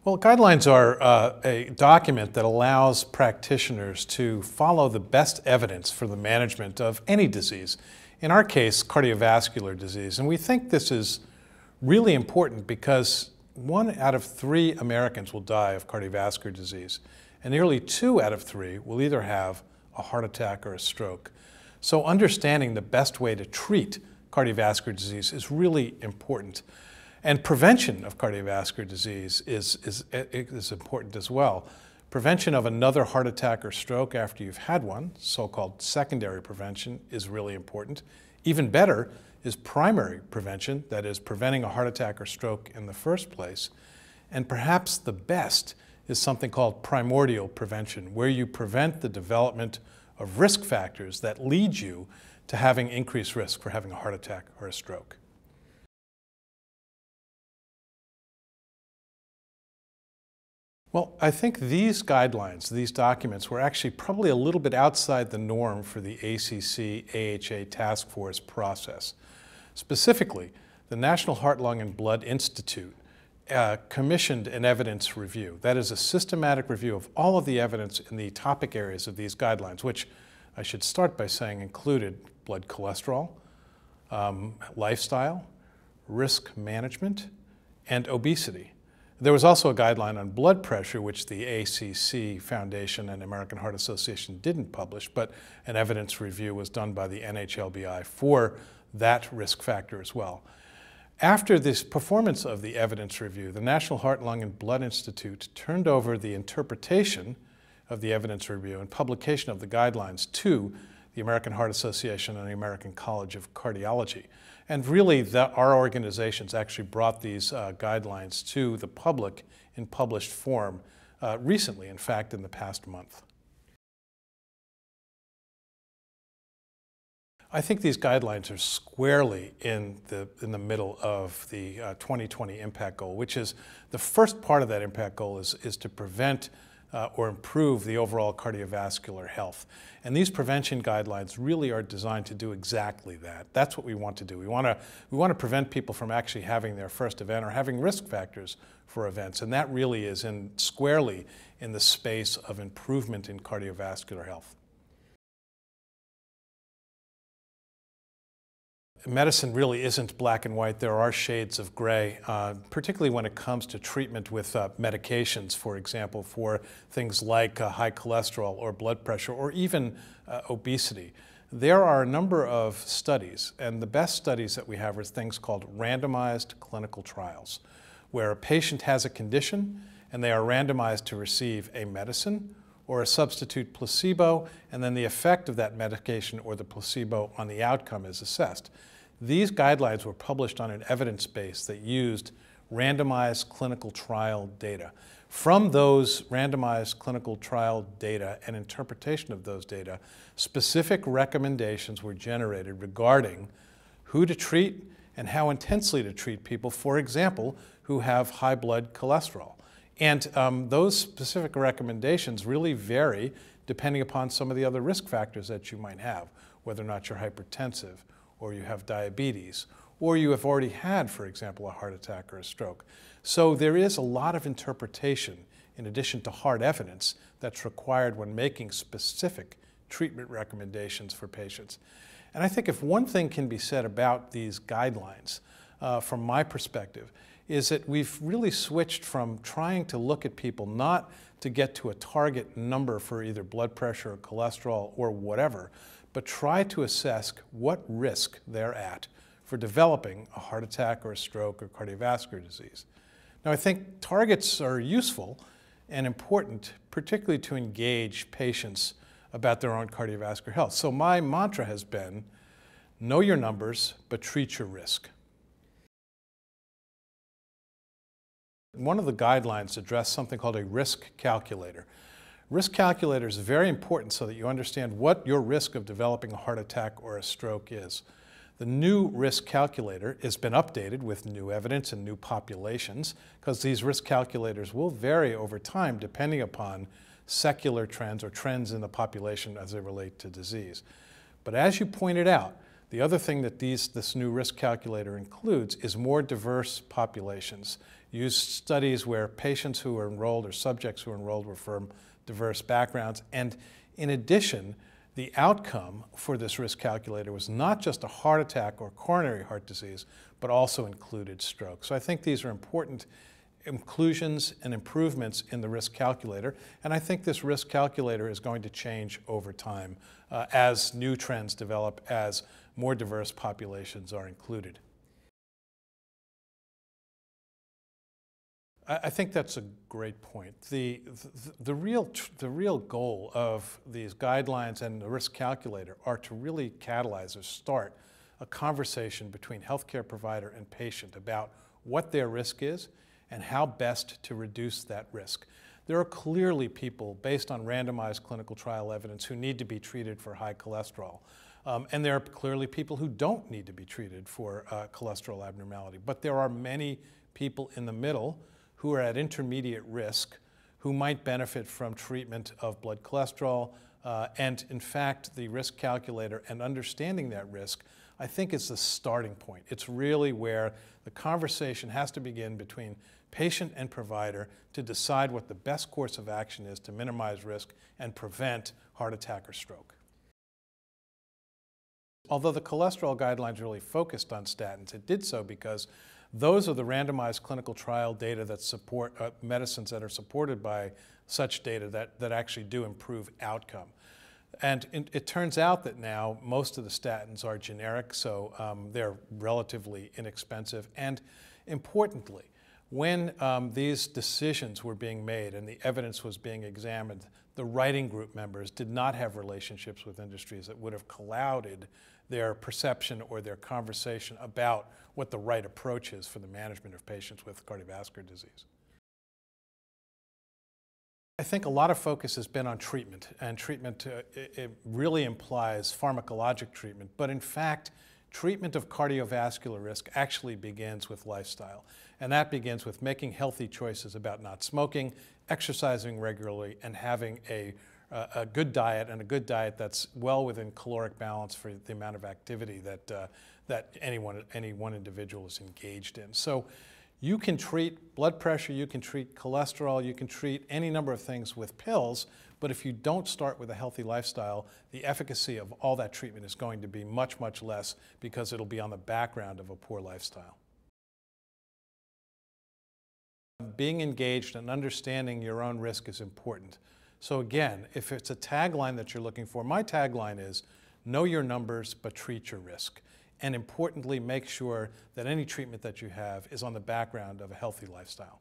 Well, guidelines are a document that allows practitioners to follow the best evidence for the management of any disease. In our case, cardiovascular disease. And we think this is really important because 1 out of 3 Americans will die of cardiovascular disease, and nearly 2 out of 3 will either have a heart attack or a stroke. So understanding the best way to treat cardiovascular disease is really important. And prevention of cardiovascular disease is important as well. Prevention of another heart attack or stroke after you've had one, so-called secondary prevention, is really important. Even better is primary prevention, that is, preventing a heart attack or stroke in the first place. And perhaps the best is something called primordial prevention, where you prevent the development of risk factors that lead you to having increased risk for having a heart attack or a stroke. Well, I think these guidelines, these documents, were actually probably a little bit outside the norm for the ACC-AHA task force process. Specifically, the National Heart, Lung, and Blood Institute commissioned an evidence review. That is a systematic review of all of the evidence in the topic areas of these guidelines, which I should start by saying included blood cholesterol, lifestyle, risk management, and obesity. There was also a guideline on blood pressure, which the ACC Foundation and American Heart Association didn't publish, but an evidence review was done by the NHLBI for that risk factor as well. After this performance of the evidence review, the National Heart, Lung, and Blood Institute turned over the interpretation of the evidence review and publication of the guidelines to the American Heart Association and the American College of Cardiology. And really, our organizations actually brought these guidelines to the public in published form recently, in fact, in the past month. I think these guidelines are squarely in the middle of the 2020 impact goal, which is the first part of that impact goal is to prevent or improve the overall cardiovascular health. And these prevention guidelines really are designed to do exactly that. That's what we want to do. We want to prevent people from actually having their first event or having risk factors for events. And that really is squarely in the space of improvement in cardiovascular health. Medicine really isn't black and white. There are shades of gray, particularly when it comes to treatment with medications, for example, for things like high cholesterol or blood pressure or even obesity. There are a number of studies, and the best studies that we have are things called randomized clinical trials, where a patient has a condition and they are randomized to receive a medicine or a substitute placebo, and then the effect of that medication or the placebo on the outcome is assessed. These guidelines were published on an evidence base that used randomized clinical trial data. From those randomized clinical trial data and interpretation of those data, specific recommendations were generated regarding who to treat and how intensely to treat people, for example, who have high blood cholesterol. And those specific recommendations really vary depending upon some of the other risk factors that you might have, whether or not you're hypertensive, or you have diabetes, or you have already had, for example, a heart attack or a stroke. So there is a lot of interpretation, in addition to hard evidence, that's required when making specific treatment recommendations for patients. And I think if one thing can be said about these guidelines, from my perspective, is that we've really switched from trying to look at people not to get to a target number for either blood pressure or cholesterol or whatever, but try to assess what risk they're at for developing a heart attack or a stroke or cardiovascular disease. Now, I think targets are useful and important, particularly to engage patients about their own cardiovascular health. So my mantra has been, know your numbers, but treat your risk. One of the guidelines addressed something called a risk calculator. Risk calculator is very important so that you understand what your risk of developing a heart attack or a stroke is. The new risk calculator has been updated with new evidence and new populations, because these risk calculators will vary over time depending upon secular trends or trends in the population as they relate to disease. But as you pointed out, The other thing that this new risk calculator includes is more diverse populations. Use studies where patients who are enrolled or subjects who are enrolled were from diverse backgrounds. And in addition, the outcome for this risk calculator was not just a heart attack or coronary heart disease, but also included stroke. So I think these are important inclusions and improvements in the risk calculator, and I think this risk calculator is going to change over time as new trends develop, as more diverse populations are included. I think that's a great point. The real goal of these guidelines and the risk calculator are to really catalyze or start a conversation between healthcare provider and patient about what their risk is and how best to reduce that risk. There are clearly people, based on randomized clinical trial evidence, who need to be treated for high cholesterol. And there are clearly people who don't need to be treated for cholesterol abnormality. But there are many people in the middle who are at intermediate risk who might benefit from treatment of blood cholesterol. And in fact, the risk calculator and understanding that risk, I think, is the starting point. It's really where the conversation has to begin between patient and provider to decide what the best course of action is to minimize risk and prevent heart attack or stroke. Although the cholesterol guidelines really focused on statins, it did so because those are the randomized clinical trial data that support medicines that are supported by such data that actually do improve outcome. And it turns out that now most of the statins are generic, so they're relatively inexpensive. And importantly, when these decisions were being made and the evidence was being examined, the writing group members did not have relationships with industries that would have clouded their perception or their conversation about what the right approach is for the management of patients with cardiovascular disease. I think a lot of focus has been on treatment, and treatment it really implies pharmacologic treatment, but in fact, treatment of cardiovascular risk actually begins with lifestyle, and that begins with making healthy choices about not smoking, exercising regularly, and having a good diet, and a good diet that's well within caloric balance for the amount of activity that any one individual is engaged in. So you can treat blood pressure, you can treat cholesterol, you can treat any number of things with pills, but if you don't start with a healthy lifestyle, the efficacy of all that treatment is going to be much, much less because it'll be on the background of a poor lifestyle. Being engaged and understanding your own risk is important. So again, if it's a tagline that you're looking for, my tagline is, know your numbers, but treat your risk. And importantly, make sure that any treatment that you have is on the background of a healthy lifestyle.